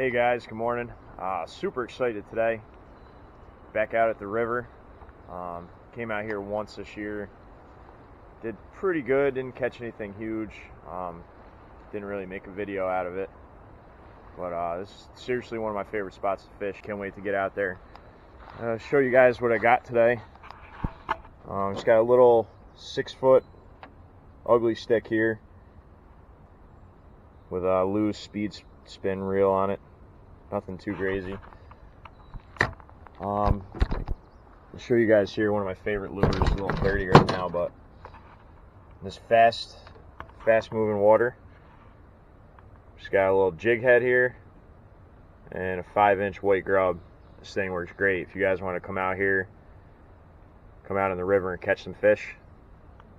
Hey guys, good morning. Super excited today. Back out at the river. Came out here once this year. Did pretty good, didn't catch anything huge. Didn't really make a video out of it. But this is seriously one of my favorite spots to fish. Can't wait to get out there. Show you guys what I got today. Just got a little 6-foot ugly stick here with a loose speed spin reel on it. Nothing too crazy. I'll show you guys here one of my favorite lures. It's a little dirty right now, but this fast moving water. Just got a little jig head here and a 5-inch white grub. This thing works great. If you guys want to come out here, come out in the river and catch some fish,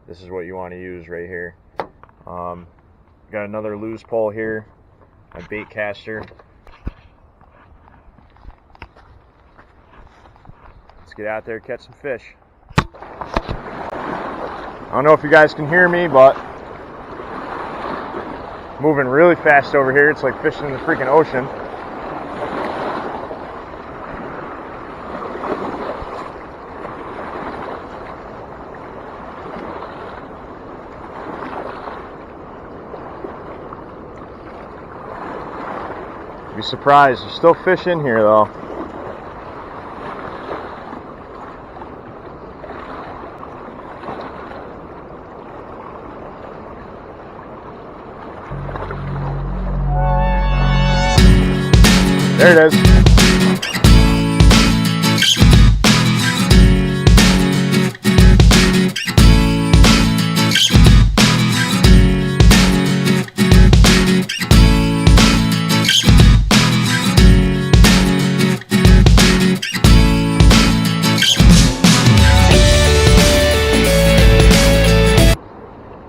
this is what you want to use right here. Got another loose pole here, my bait caster. Let's get out there, catch some fish. I don't know if you guys can hear me, but moving really fast over here. It's like fishing in the freaking ocean. You'd be surprised, there's still fish in here though. There it is.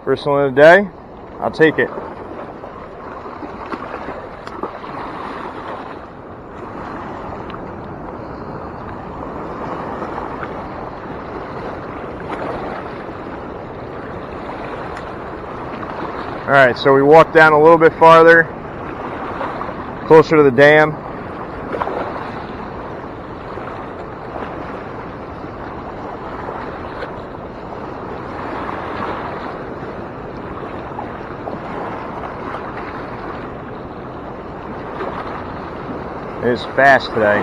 First one of the day, I'll take it. Alright, so we walked down a little bit farther, closer to the dam. It is fast today.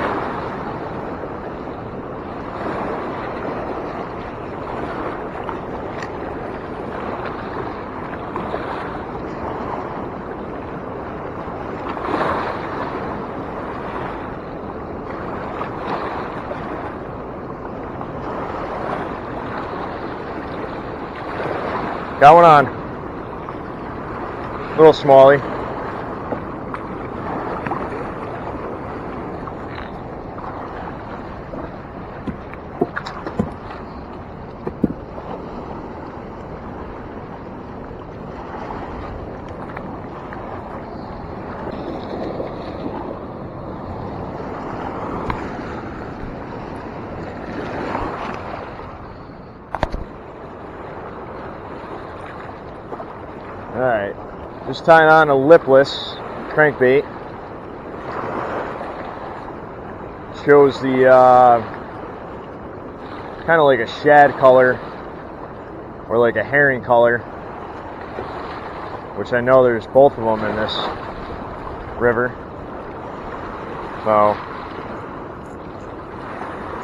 Got one on. Little smallie. Alright, just tying on a lipless crankbait. Shows the kind of like a shad color or like a herring color, which I know there's both of them in this river. So,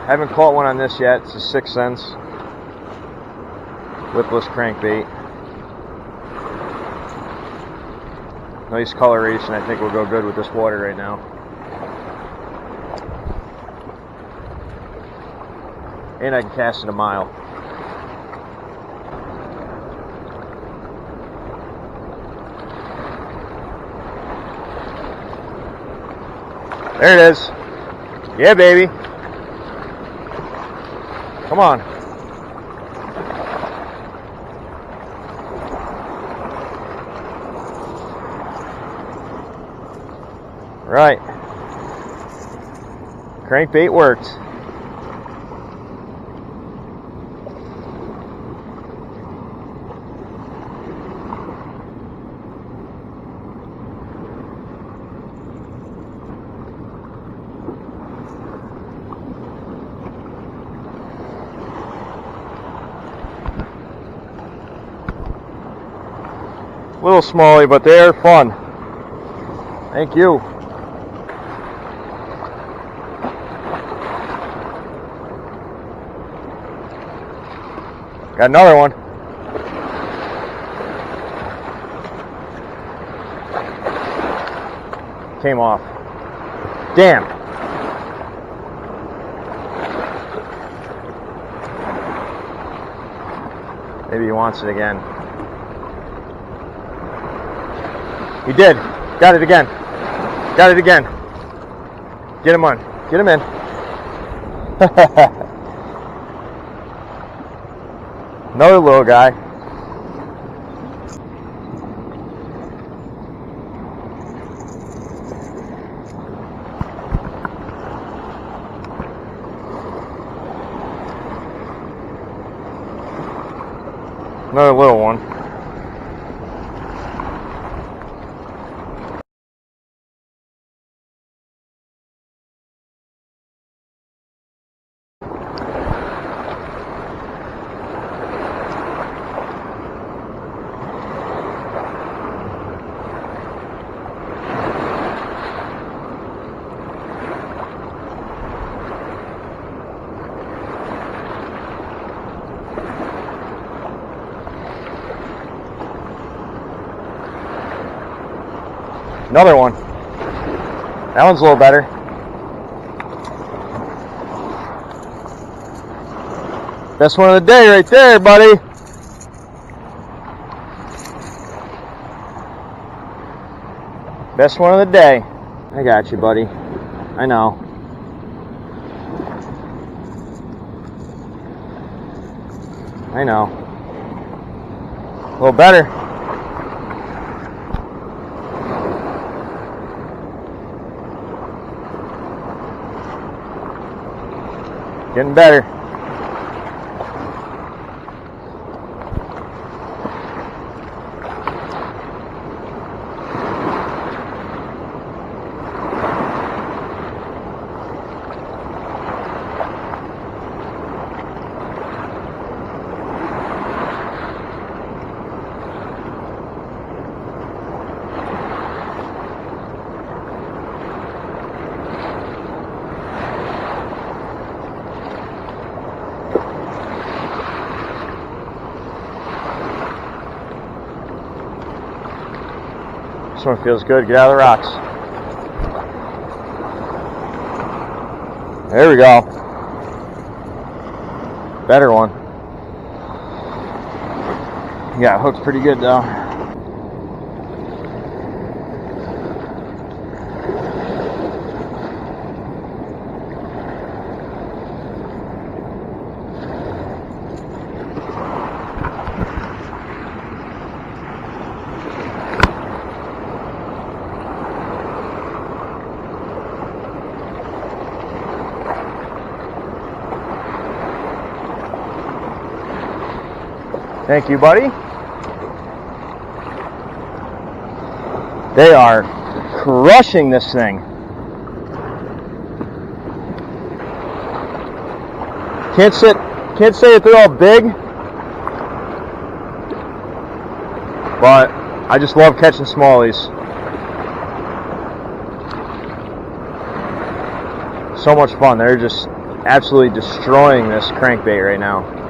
haven't caught one on this yet. It's a 6 cents lipless crankbait. Nice coloration. I think will go good with this water right now. And I can cast it a mile. There it is. Yeah, baby. Come on. Right. Crankbait worked. Little smallie, but they're fun. Thank you. Got another one. Came off. Damn. Maybe he wants it again. He did. Got it again. Got it again. Get him on. Get him in. Another little guy. Another little one. Another one. That one's a little better. Best one of the day right there, buddy. Best one of the day. I got you, buddy. I know. I know. A little better. Getting better. This one feels good. Get out of the rocks. There we go. Better one. Yeah, hooked pretty good though. Thank you, buddy. They are crushing this thing. Can't say that they're all big, but I just love catching smallies. So much fun. They're just absolutely destroying this crankbait right now.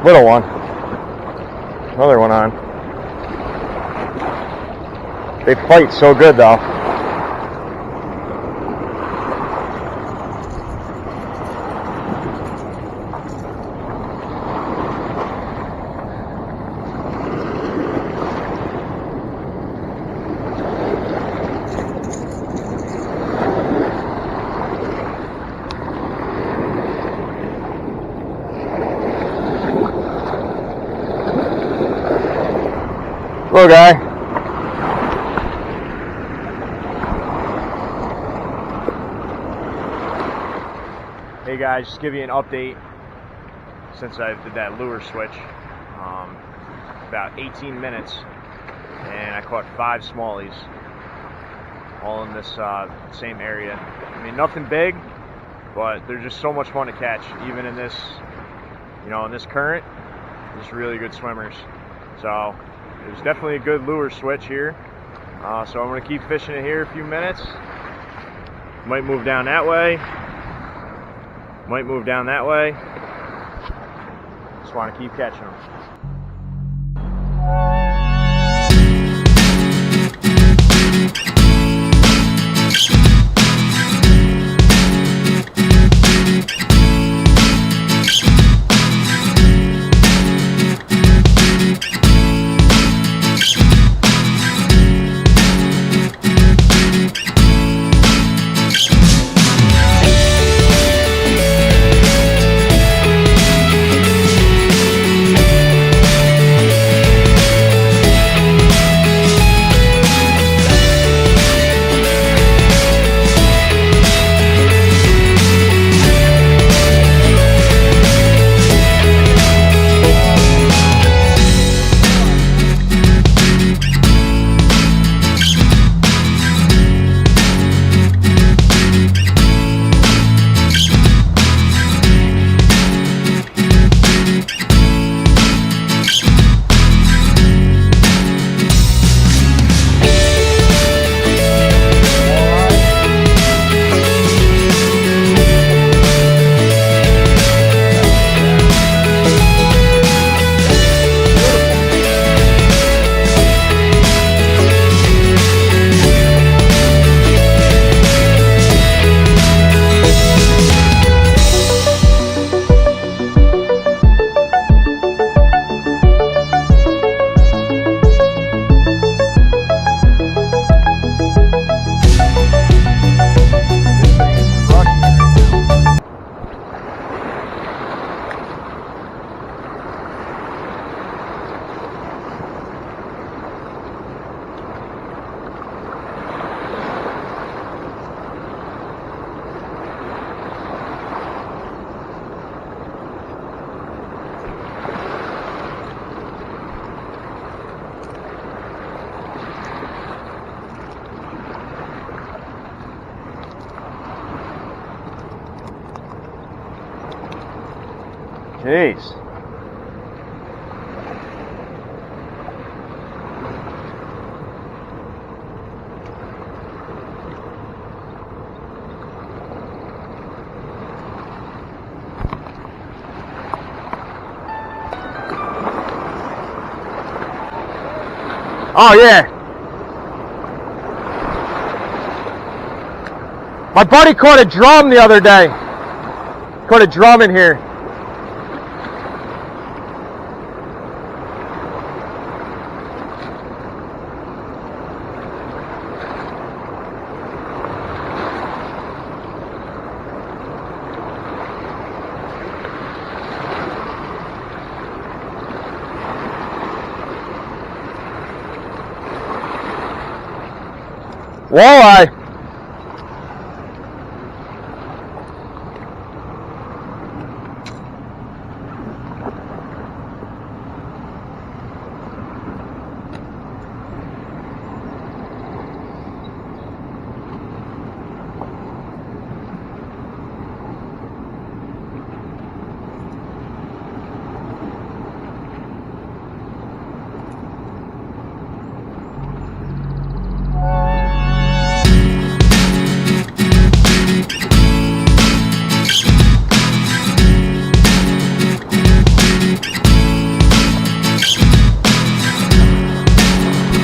Little one. Another one on. They fight so good though. Little guy. Hey guys, just give you an update since I did that lure switch. About 18 minutes and I caught 5 smallies, all in this same area. I mean, nothing big, but they're just so much fun to catch, even in this, you know, in this current. Just really good swimmers. So it was definitely a good lure switch here. So I'm going to keep fishing it here a few minutes. Might move down that way. Might move down that way. Just want to keep catching them. Jeez. Oh yeah. My buddy caught a drum the other day. Caught a drum in here. Walleye.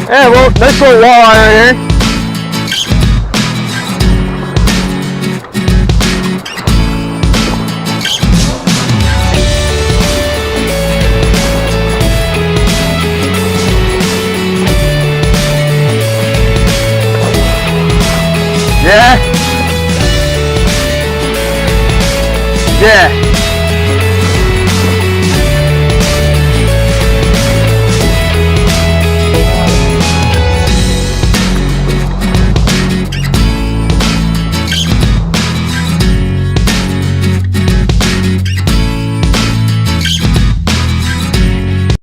Yeah, well, nice little walleye right here. Yeah. Yeah.